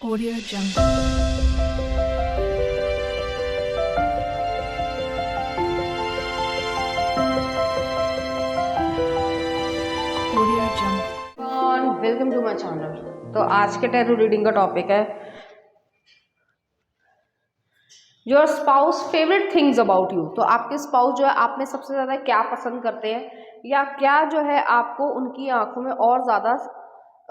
Audio Jungle. Audio Jungle. Welcome to my channel. तो आज के टैरो रीडिंग का टॉपिक है your spouse favourite things about you. तो आपके स्पाउस जो है आप में सबसे ज़्यादा क्या पसंद करते हैं या क्या जो है आपको उनकी आंखों में और ज़्यादा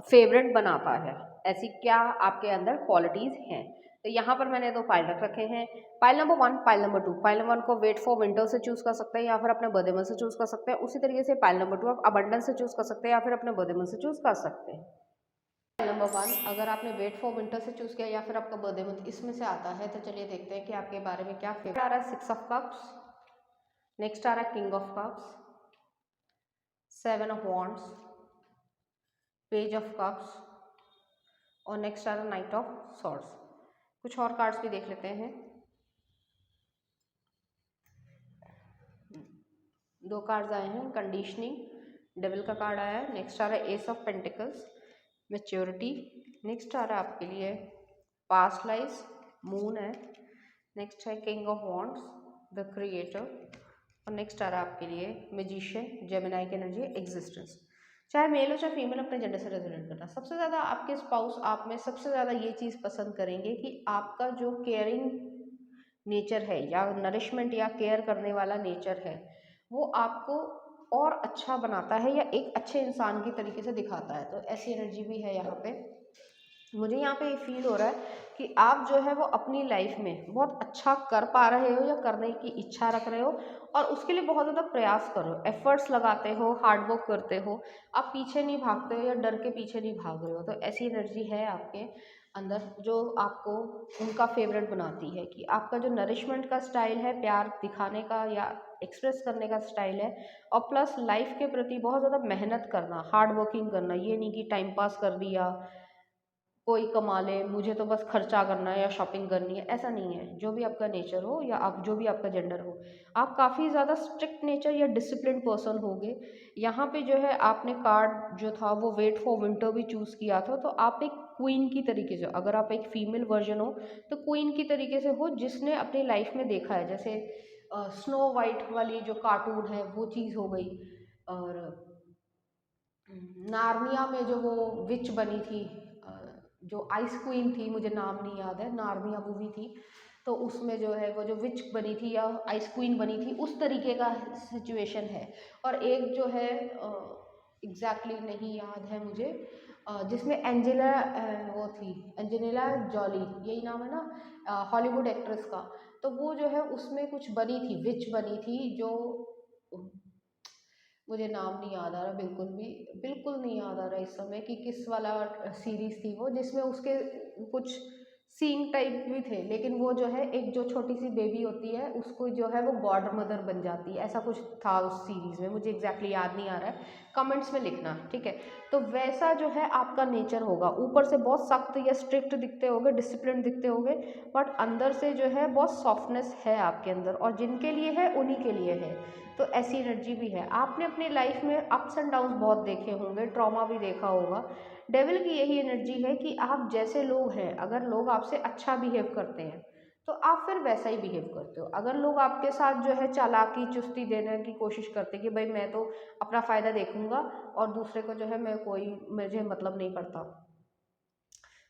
फेवरेट बनाता है, ऐसी क्या आपके अंदर क्वालिटीज़ हैं। तो यहाँ पर मैंने दो पाइल रख रखे हैं, pile number 1, pile number 2। Pile number 1 को वेट फॉर विंटर से चूज़ कर सकते हैं या फिर अपने बर्थडे मंथ से चूज़ कर सकते हैं। उसी तरीके से पाइल नंबर 2 आप अबंडेंस से चूज़ कर सकते हैं या फिर अपने बर्थडे मंथ से चूज़ कर सकते हैं। नंबर 1 अगर आपने वेट फॉर विंटर से चूज़ किया या फिर आपका बर्थडे मंथ इसमें से आता है, तो चलिए देखते हैं कि आपके बारे में क्या फेवरेट आ रहा है। 6 ऑफ कप्स, नेक्स्ट आ रहा है king of cups, 7 of wands, page of cups और नेक्स्ट आ रहा है नाइट ऑफ सॉर्ड्स। कुछ और कार्ड्स भी देख लेते हैं। दो कार्ड्स आए हैं, कंडीशनिंग, डेविल का कार्ड आया है। नेक्स्ट आ रहा है ace of pentacles, maturity. Next आ रहा है आपके लिए पास्ट लाइफ, मून है। नेक्स्ट है king of wands, the creator. और नेक्स्ट आ रहा है आपके लिए मैजिशियन, जेमिनाई की एनर्जी, एग्जिस्टेंस। चाहे मेल हो चाहे फीमेल, अपने जेंडर से रेजोनेट करना। सबसे ज़्यादा आपके स्पाउस आप में सबसे ज़्यादा ये चीज़ पसंद करेंगे कि आपका जो केयरिंग नेचर है या नरिशमेंट या केयर करने वाला नेचर है, वो आपको और अच्छा बनाता है या एक अच्छे इंसान की तरीके से दिखाता है। तो ऐसी एनर्जी भी है यहाँ पे। मुझे यहाँ पे ये फील हो रहा है कि आप जो है वो अपनी लाइफ में बहुत अच्छा कर पा रहे हो या करने की इच्छा रख रहे हो और उसके लिए बहुत ज़्यादा प्रयास कर रहे हो, एफर्ट्स लगाते हो, हार्ड वर्क करते हो। आप पीछे नहीं भागते हो या डर के पीछे नहीं भाग रहे हो। तो ऐसी एनर्जी है आपके अंदर जो आपको उनका फेवरेट बनाती है कि आपका जो नरिशमेंट का स्टाइल है, प्यार दिखाने का या एक्सप्रेस करने का स्टाइल है, और प्लस लाइफ के प्रति बहुत ज़्यादा मेहनत करना, हार्ड वर्किंग करना। ये नहीं कि टाइम पास कर दिया, कोई कमा ले, मुझे तो बस खर्चा करना है या शॉपिंग करनी है, ऐसा नहीं है। जो भी आपका नेचर हो या आप जो भी आपका जेंडर हो, आप काफ़ी ज़्यादा स्ट्रिक्ट नेचर या डिसिप्लिन पर्सन होगे। यहाँ पे जो है आपने कार्ड जो था वो वेट फॉर विंटर भी चूज़ किया था। तो आप एक क्वीन की तरीके से, अगर आप एक फीमेल वर्जन हो तो क्वीन की तरीके से हो, जिसने अपनी लाइफ में देखा है। जैसे स्नो वाइट वाली जो कार्टून है वो चीज़ हो गई, और नार्निया में जो वो विच बनी थी, जो आइस क्वीन थी, मुझे नाम नहीं याद है, नार्निया मूवी थी, तो उसमें जो है वो जो विच बनी थी या आइस क्वीन बनी थी, उस तरीके का सिचुएशन है। और एक जो है एग्जैक्टली नहीं याद है मुझे, जिसमें एंजेला वो थी, एंजेलिना जॉली, यही नाम है ना हॉलीवुड एक्ट्रेस का। तो वो जो है उसमें कुछ बनी थी, विच बनी थी, जो मुझे नाम नहीं याद आ रहा, बिल्कुल भी बिल्कुल नहीं याद आ रहा इस समय कि किस वाला सीरीज थी वो, जिसमें उसके कुछ सीन टाइप भी थे। लेकिन वो जो है एक जो छोटी सी बेबी होती है उसको जो है वो गॉड मदर बन जाती है, ऐसा कुछ था उस सीरीज में, मुझे एग्जैक्टली याद नहीं आ रहा है। कमेंट्स में लिखना, ठीक है। तो वैसा जो है आपका नेचर होगा। ऊपर से बहुत सख्त या स्ट्रिक्ट दिखते होगे, डिसिप्लिन दिखते होगे, बट अंदर से जो है बहुत सॉफ्टनेस है आपके अंदर, और जिनके लिए है उन्हीं के लिए है। तो ऐसी एनर्जी भी है। आपने अपनी लाइफ में अप्स एंड डाउन्स बहुत देखे होंगे, ट्रॉमा भी देखा होगा। डेविल की यही एनर्जी है कि आप जैसे लोग हैं, अगर लोग आपसे अच्छा बिहेव करते हैं तो आप फिर वैसा ही बिहेव करते हो। अगर लोग आपके साथ जो है चालाकी चुस्ती देने की कोशिश करते कि भाई मैं तो अपना फ़ायदा देखूंगा और दूसरे को जो है मैं कोई, मुझे मतलब नहीं पड़ता,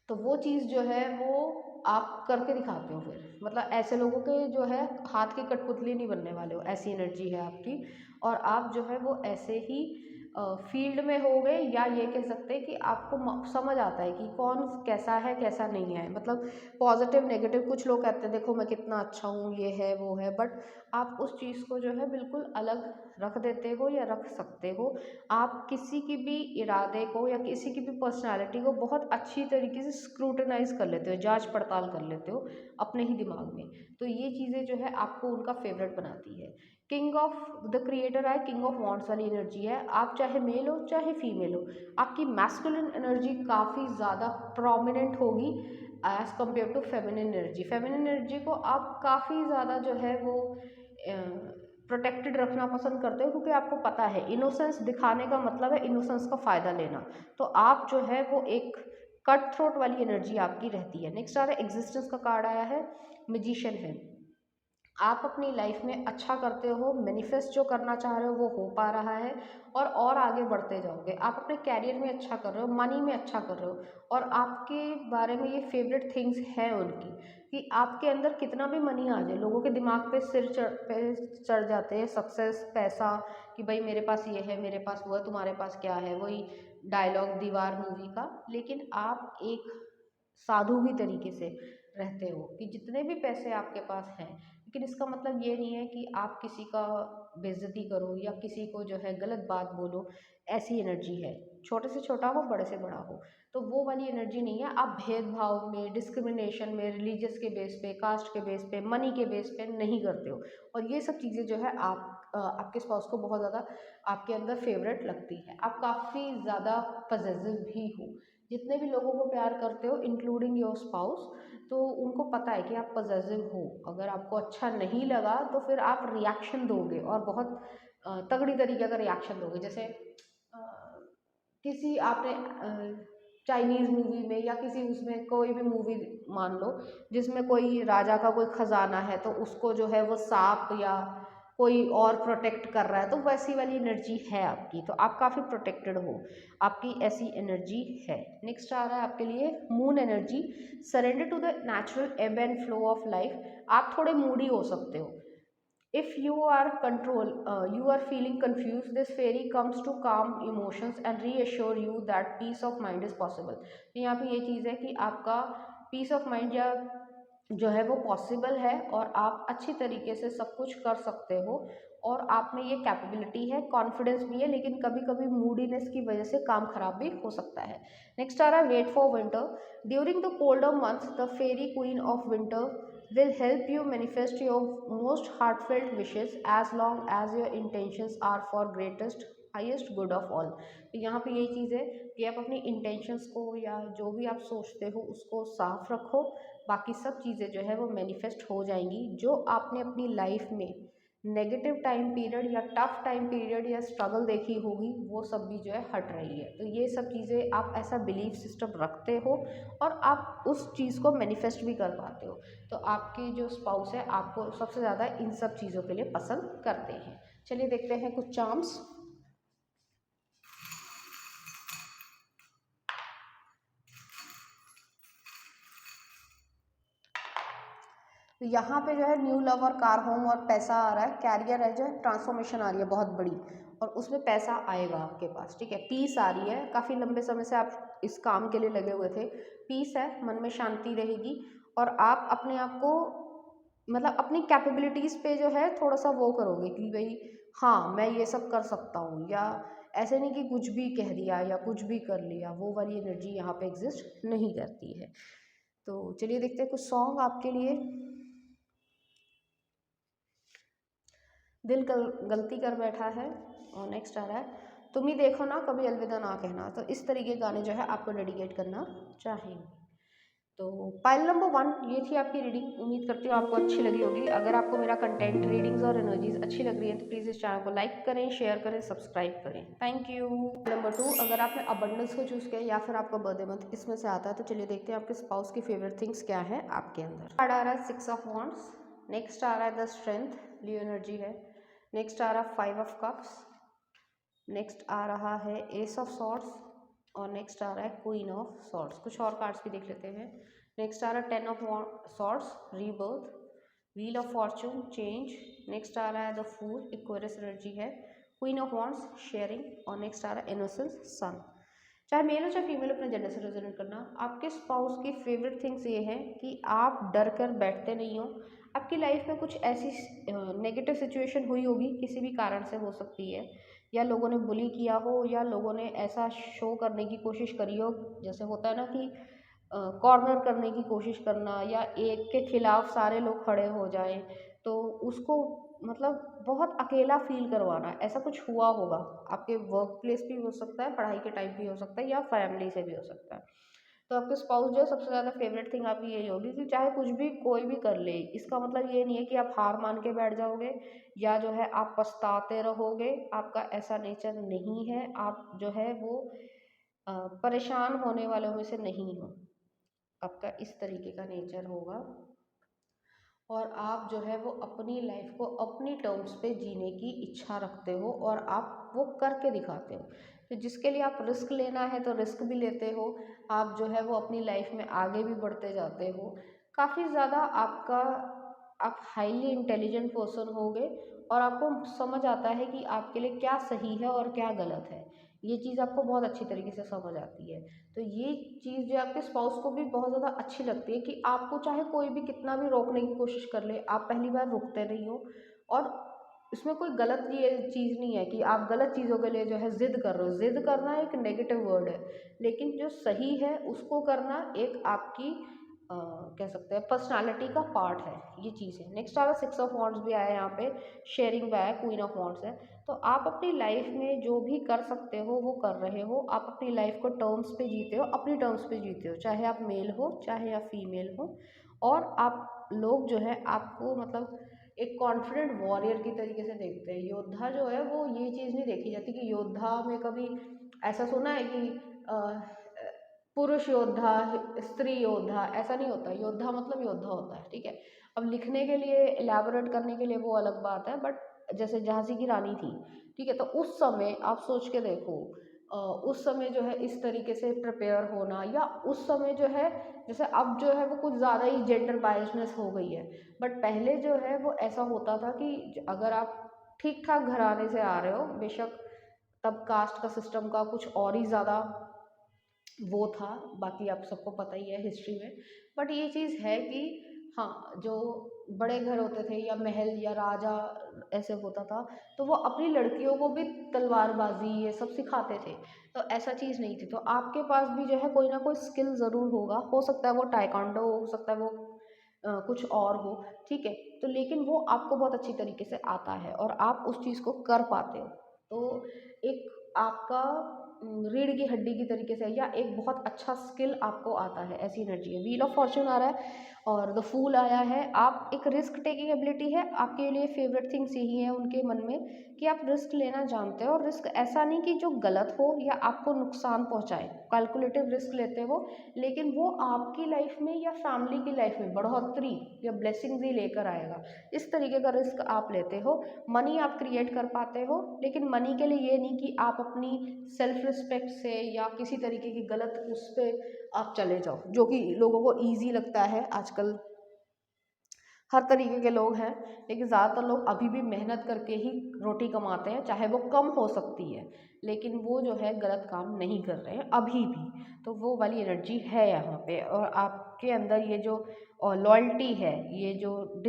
तो वो चीज़ जो है वो आप करके दिखाते हो फिर। मतलब ऐसे लोगों के जो है हाथ की कठपुतली नहीं बनने वाले हो, ऐसी एनर्जी है आपकी। और आप जो है वो ऐसे ही फील्ड में हो गए, या ये कह सकते हैं कि आपको समझ आता है कि कौन कैसा है कैसा नहीं है। मतलब पॉजिटिव नेगेटिव, कुछ लोग कहते हैं देखो मैं कितना अच्छा हूँ, ये है वो है, बट आप उस चीज़ को जो है बिल्कुल अलग रख देते हो या रख सकते हो। आप किसी की भी इरादे को या किसी की भी पर्सनालिटी को बहुत अच्छी तरीके से स्क्रूटनाइज कर लेते हो, जांच पड़ताल कर लेते हो अपने ही दिमाग में। तो ये चीज़ें जो है आपको उनका फेवरेट बनाती है। किंग ऑफ द क्रिएटर है, किंग ऑफ वॉन्ड्स वाली एनर्जी है। आप चाहे मेल हो चाहे फीमेल हो, आपकी मैस्कुलिन एनर्जी काफ़ी ज़्यादा प्रोमिनेंट होगी as compare to feminine energy. Feminine energy को आप काफ़ी ज़्यादा जो है वो प्रोटेक्टेड रखना पसंद करते हो, क्योंकि आपको पता है इनोसेंस दिखाने का मतलब है इनोसेंस का फ़ायदा लेना। तो आप जो है वो एक कट थ्रोट वाली एनर्जी आपकी रहती है। नेक्स्ट आ रहा है एग्जिस्टेंस का कार्ड आया है, मैजिशियन है। आप अपनी लाइफ में अच्छा करते हो, मैनिफेस्ट जो करना चाह रहे हो वो हो पा रहा है और आगे बढ़ते जाओगे। आप अपने कैरियर में अच्छा कर रहे हो, मनी में अच्छा कर रहे हो, और आपके बारे में ये फेवरेट थिंग्स है उनकी कि आपके अंदर कितना भी मनी आ जाए, लोगों के दिमाग पे चढ़ जाते हैं सक्सेस, पैसा, कि भाई मेरे पास ये है, मेरे पास वो है, तुम्हारे पास क्या है, वही डायलॉग दीवार मूवी का। लेकिन आप एक साधु भी तरीके से रहते हो कि जितने भी पैसे आपके पास हैं, लेकिन इसका मतलब ये नहीं है कि आप किसी का बेइज्जती करो या किसी को जो है गलत बात बोलो। ऐसी एनर्जी है, छोटे से छोटा हो, बड़े से बड़ा हो, तो वो वाली एनर्जी नहीं है। आप भेदभाव में, डिस्क्रिमिनेशन में, रिलीजियस के बेस पे, कास्ट के बेस पे, मनी के बेस पे नहीं करते हो। और ये सब चीज़ें जो है आपके स्पाउस को बहुत ज़्यादा आपके अंदर फेवरेट लगती है। आप काफ़ी ज़्यादा पजेसिव भी हो, जितने भी लोगों को प्यार करते हो इंक्लूडिंग योर स्पाउस, तो उनको पता है कि आप पजेसिव हो। अगर आपको अच्छा नहीं लगा तो फिर आप रिएक्शन दोगे, और बहुत तगड़ी तरीके का रिएक्शन दोगे। जैसे किसी आपने चाइनीज़ मूवी में या किसी उसमें कोई भी मूवी मान लो जिसमें कोई राजा का कोई खजाना है, तो उसको जो है वो सांप या कोई और प्रोटेक्ट कर रहा है, तो वैसी वाली एनर्जी है आपकी, तो आप काफ़ी प्रोटेक्टेड हो, आपकी ऐसी एनर्जी है। नेक्स्ट आ रहा है आपके लिए moon energy, surrender to the natural ebb and flow of life. आप थोड़े मूडी हो सकते हो। If you are feeling confused, this fairy comes to calm emotions and reassure you that peace of mind is possible। तो यहाँ पे ये चीज़ है कि आपका पीस ऑफ माइंड या जो है वो पॉसिबल है, और आप अच्छी तरीके से सब कुछ कर सकते हो, और आप में ये कैपेबिलिटी है, कॉन्फिडेंस भी है, लेकिन कभी कभी मूडीनेस की वजह से काम खराब भी हो सकता है। नेक्स्ट आ रहा है wait for winter, during the colder months the fairy queen of winter will help you manifest your most heartfelt wishes as long as your intentions are for greatest highest good of all। तो यहाँ पे यही चीज़ है कि आप अपनी intentions को या जो भी आप सोचते हो उसको साफ रखो, बाकी सब चीज़ें जो है वो मैनिफेस्ट हो जाएंगी। जो आपने अपनी लाइफ में नेगेटिव टाइम पीरियड या टफ टाइम पीरियड या स्ट्रगल देखी होगी, वो सब भी जो है हट रही है। तो ये सब चीज़ें आप ऐसा बिलीफ सिस्टम रखते हो और आप उस चीज़ को मैनिफेस्ट भी कर पाते हो। तो आपके जो स्पाउस है आपको सबसे ज़्यादा इन सब चीज़ों के लिए पसंद करते हैं। चलिए देखते हैं कुछ चार्म्स। तो यहाँ पे जो है न्यू लव और कार होम और पैसा आ रहा है, कैरियर है जो है ट्रांसफॉर्मेशन आ रही है बहुत बड़ी, और उसमें पैसा आएगा आपके पास, ठीक है। पीस आ रही है, काफ़ी लंबे समय से आप इस काम के लिए लगे हुए थे, पीस है, मन में शांति रहेगी, और आप अपने आप को मतलब अपनी कैपेबिलिटीज़ पे जो है थोड़ा सा वो करोगे कि भाई हाँ मैं ये सब कर सकता हूँ, या ऐसे नहीं कि कुछ भी कह दिया या कुछ भी कर लिया, वो वाली एनर्जी यहाँ पे एग्जिस्ट नहीं करती है। तो चलिए देखते हैं कुछ सॉन्ग आपके लिए। दिल गलती कर बैठा है, और नेक्स्ट आ रहा है तुम ही देखो ना कभी अलविदा ना कहना। तो इस तरीके के गाने जो है आपको डेडिकेट करना चाहेंगे। तो पाइल नंबर 1 ये थी आपकी रीडिंग, उम्मीद करती हूँ आपको अच्छी लगी होगी। अगर आपको मेरा कंटेंट, रीडिंग्स और एनर्जीज अच्छी लग रही है तो प्लीज़ इस चैनल को लाइक करें, शेयर करें, सब्सक्राइब करें। Thank you. नंबर 2, अगर आपने अबंडेंस को चूज़ किया या फिर आपका बर्थडे मंथ इसमें से आता है, तो चलिए देखते हैं आपके स्पाउस की फेवरेट थिंग्स क्या है आपके अंदर। कार्ड आ रहा है 6 ऑफ वॉन्ड्स, नेक्स्ट आ रहा है द स्ट्रेंथ, लियो एनर्जी है। नेक्स्ट आ रहा है 5 ऑफ कप्स, नेक्स्ट आ रहा है एस ऑफ सॉर्ड्स, और नेक्स्ट आ रहा है क्वीन ऑफ सॉर्ड्स। कुछ और कार्ड्स भी देख लेते हैं। नेक्स्ट आ रहा है 10 of swords, rebirth, wheel of fortune, change. Next आ रहा है द फूल, इक्वेरियस एनर्जी है। क्वीन ऑफ वॉन्ड्स, शेयरिंग, और नेक्स्ट आ रहा है इनोसेंस, सन। चाहे मेल हो चाहे फीमेल, अपने जेंडर से रेजोनेट करना। आपके स्पाउस की फेवरेट थिंग्स ये है कि आप डर कर बैठते नहीं हो। आपकी लाइफ में कुछ ऐसी नेगेटिव सिचुएशन हुई होगी, किसी भी कारण से हो सकती है, या लोगों ने बुली किया हो, या लोगों ने ऐसा शो करने की कोशिश करी हो, जैसे होता है ना कि कॉर्नर करने की कोशिश करना, या एक के खिलाफ सारे लोग खड़े हो जाएं, तो उसको मतलब बहुत अकेला फील करवाना, ऐसा कुछ हुआ होगा। आपके वर्क प्लेस भी हो सकता है, पढ़ाई के टाइम भी हो सकता है, या फैमिली से भी हो सकता है। तो आपके स्पाउस जो है सबसे ज़्यादा फेवरेट थिंग आपकी यही होगी कि चाहे कुछ भी कोई भी कर ले, इसका मतलब ये नहीं है कि आप हार मान के बैठ जाओगे या जो है आप पछताते रहोगे। आपका ऐसा नेचर नहीं है। आप जो है वो परेशान होने वालों में से नहीं हो। आपका इस तरीके का नेचर होगा और आप जो है वो अपनी लाइफ को अपनी टर्म्स पे जीने की इच्छा रखते हो और आप वो करके दिखाते हो। तो जिसके लिए आप रिस्क लेना है तो रिस्क भी लेते हो, आप जो है वो अपनी लाइफ में आगे भी बढ़ते जाते हो। काफ़ी ज़्यादा आप हाईली इंटेलिजेंट पर्सन होगे और आपको समझ आता है कि आपके लिए क्या सही है और क्या गलत है। ये चीज़ आपको बहुत अच्छी तरीके से समझ आती है। तो ये चीज़ जो आपके स्पाउस को भी बहुत ज़्यादा अच्छी लगती है कि आपको चाहे कोई भी कितना भी रोकने की कोशिश कर ले, आप पहली बार रुकते नहीं हो। और इसमें कोई गलत ये चीज़ नहीं है कि आप गलत चीज़ों के लिए जो है ज़िद कर रहे हो। ज़िद करना एक नेगेटिव वर्ड है, लेकिन जो सही है उसको करना एक आपकी कह सकते हैं पर्सनालिटी का पार्ट है, ये चीज़ है। नेक्स्ट आ रहा 6 ऑफ वॉन्ड्स भी आया यहाँ पे, शेयरिंग भी आया, क्वीन ऑफ वॉन्ड्स है। तो आप अपनी लाइफ में जो भी कर सकते हो वो कर रहे हो। आप अपनी लाइफ को टर्म्स पे जीते हो, अपनी टर्म्स पे जीते हो, चाहे आप मेल हो चाहे आप फीमेल हो। और आप लोग जो है आपको मतलब एक कॉन्फिडेंट वॉरियर की तरीके से देखते हैं। योद्धा जो है वो ये चीज़ नहीं देखी जाती कि योद्धा में कभी ऐसा सुना है कि पुरुष योद्धा, स्त्री योद्धा, ऐसा नहीं होता। योद्धा मतलब योद्धा होता है, ठीक है। अब लिखने के लिए एलैबोरेट करने के लिए वो अलग बात है, बट जैसे झांसी की रानी थी, ठीक है, तो उस समय आप सोच के देखो, उस समय जो है इस तरीके से प्रिपेयर होना, या उस समय जो है जैसे अब जो है वो कुछ ज़्यादा ही जेंडर बायसनेस हो गई है, बट पहले जो है वो ऐसा होता था कि अगर आप ठीक ठाक घराने से आ रहे हो, बेशक तब कास्ट का सिस्टम का कुछ और ही ज़्यादा वो था, बाकी आप सबको पता ही है हिस्ट्री में। बट ये चीज़ है कि हाँ, जो बड़े घर होते थे या महल या राजा ऐसे होता था, तो वो अपनी लड़कियों को भी तलवारबाजी ये सब सिखाते थे। तो ऐसा चीज़ नहीं थी। तो आपके पास भी जो है कोई ना कोई स्किल ज़रूर होगा, हो सकता है वो ताइक्वांडो हो सकता है वो कुछ और हो, ठीक है। तो लेकिन वो आपको बहुत अच्छी तरीके से आता है और आप उस चीज़ को कर पाते हो। तो एक आपका रीढ़ की हड्डी की तरीके से, या एक बहुत अच्छा स्किल आपको आता है, ऐसी एनर्जी है। व्हील ऑफ फॉर्च्यून आ रहा है और द फूल आया है। आप एक रिस्क टेकिंग एबिलिटी है आपके लिए, फेवरेट थिंग्स यही है उनके मन में कि आप रिस्क लेना जानते हो। और रिस्क ऐसा नहीं कि जो गलत हो या आपको नुकसान पहुंचाए, कैलकुलेटिव रिस्क लेते हो, लेकिन वो आपकी लाइफ में या फैमिली की लाइफ में बढ़ोतरी या ब्लेसिंग्स ही लेकर आएगा। इस तरीके का रिस्क आप लेते हो। मनी आप क्रिएट कर पाते हो, लेकिन मनी के लिए ये नहीं कि आप अपनी सेल्फ रिस्पेक्ट से या किसी तरीके की गलत उस पर आप चले जाओ, जो कि लोगों को ईजी लगता है आजकल। हर तरीके के लोग हैं, लेकिन ज़्यादातर लोग अभी भी मेहनत करके ही रोटी कमाते हैं, चाहे वो कम हो सकती है, लेकिन वो जो है गलत काम नहीं कर रहे हैं अभी भी। तो वो वाली एनर्जी है यहाँ पे। और आपके अंदर ये जो लॉयल्टी है, ये जो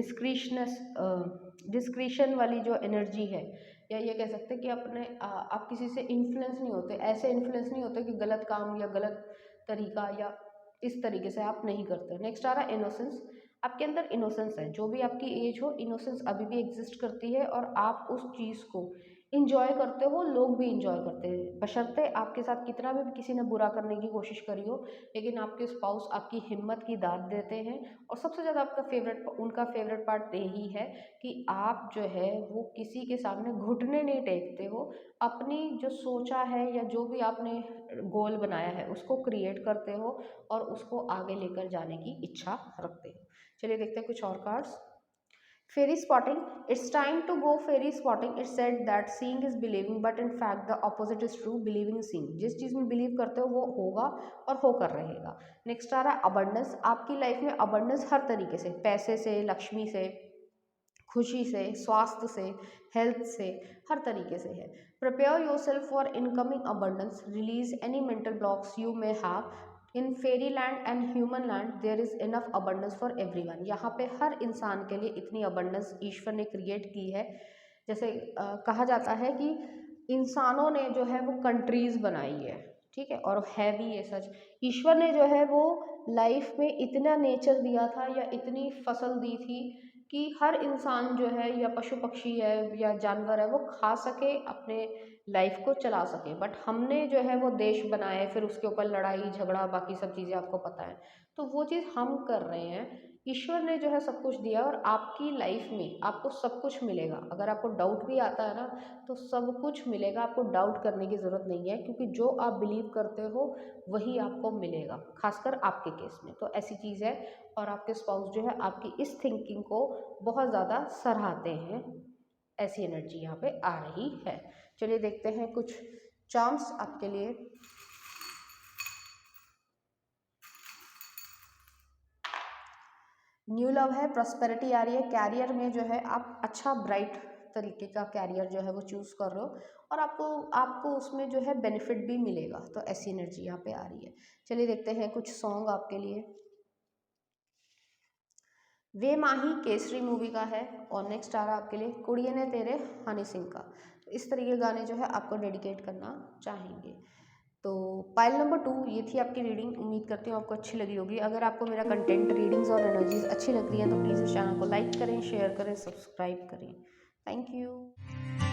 डिस्क्रिशन वाली जो एनर्जी है, या ये कह सकते हैं कि आप किसी से इन्फ्लुएंस नहीं होते, ऐसे इन्फ्लुएंस नहीं होते कि गलत काम या गलत तरीका या इस तरीके से आप नहीं करते। नेक्स्ट आ रहा है इनोसेंस। आपके अंदर इनोसेंस है, जो भी आपकी एज हो, इनोसेंस अभी भी एग्जिस्ट करती है और आप उस चीज़ को इंजॉय करते हो, लोग भी इंजॉय करते हैं, बशर्ते आपके साथ कितना भी किसी ने बुरा करने की कोशिश करी हो, लेकिन आपके स्पाउस आपकी हिम्मत की दाद देते हैं। और सबसे ज़्यादा उनका फेवरेट पार्ट यही है कि आप जो है वो किसी के सामने घुटने नहीं टेकते हो, अपनी जो सोचा है या जो भी आपने गोल बनाया है उसको क्रिएट करते हो और उसको आगे लेकर जाने की इच्छा रखते हो। चलिए देखते हैं कुछ और cards. Fairy spotting, it's time to go fairy spotting. It's said that seeing is believing, but in fact the opposite is true, believing seeing. जिस चीज़ में बिलीव करते हो वो होगा और होकर रहेगा। नेक्स्ट आ रहा है अबंडेंस। आपकी लाइफ में अबंडेंस हर तरीके से, पैसे से, लक्ष्मी से, खुशी से, स्वास्थ्य से, हेल्थ से, हर तरीके से है। Prepare yourself for incoming abundance, release any mental blocks you may have. In fairy land and human land there is enough abundance for everyone. यहाँ पे हर इंसान के लिए इतनी अबंडेंस ईश्वर ने क्रिएट की है। जैसे कहा जाता है कि इंसानों ने जो है वो कंट्रीज बनाई है, ठीक है, और है भी ये सच। ईश्वर ने जो है वो लाइफ में इतना नेचर दिया था या इतनी फसल दी थी कि हर इंसान जो है या पशु पक्षी है या जानवर है वो खा सके, अपने लाइफ को चला सके। बट हमने जो है वो देश बनाए, फिर उसके ऊपर लड़ाई झगड़ा बाकी सब चीज़ें आपको पता है। तो वो चीज़ हम कर रहे हैं, ईश्वर ने जो है सब कुछ दिया और आपकी लाइफ में आपको सब कुछ मिलेगा। अगर आपको डाउट भी आता है ना, तो सब कुछ मिलेगा, आपको डाउट करने की ज़रूरत नहीं है, क्योंकि जो आप बिलीव करते हो वही आपको मिलेगा, खासकर आपके केस में तो ऐसी चीज़ है। और आपके स्पाउस जो है आपकी इस थिंकिंग को बहुत ज़्यादा सराहते हैं, ऐसी एनर्जी यहाँ पे आ रही है। चलिए देखते हैं कुछ चार्म्स आपके लिए। न्यू लव है, प्रॉस्पेरिटी आ रही है, कैरियर में जो है आप अच्छा ब्राइट तरीके का कैरियर जो है वो चूज़ कर रहे हो और आपको आपको उसमें जो है बेनिफिट भी मिलेगा, तो ऐसी एनर्जी यहाँ पे आ रही है। चलिए देखते हैं कुछ सॉन्ग आपके लिए। वे माही केसरी मूवी का है और नेक्स्ट आ रहा आपके लिए कुड़िये ने तेरे हनी सिंह का। इस तरह के गाने जो है आपको डेडिकेट करना चाहेंगे। तो पाइल नंबर 2 ये थी आपकी रीडिंग। उम्मीद करती हूँ आपको अच्छी लगी होगी। अगर आपको मेरा कंटेंट, रीडिंग्स और एनर्जीज अच्छी लग रही है तो प्लीज़ इस चैनल को लाइक करें, शेयर करें, सब्सक्राइब करें। Thank you.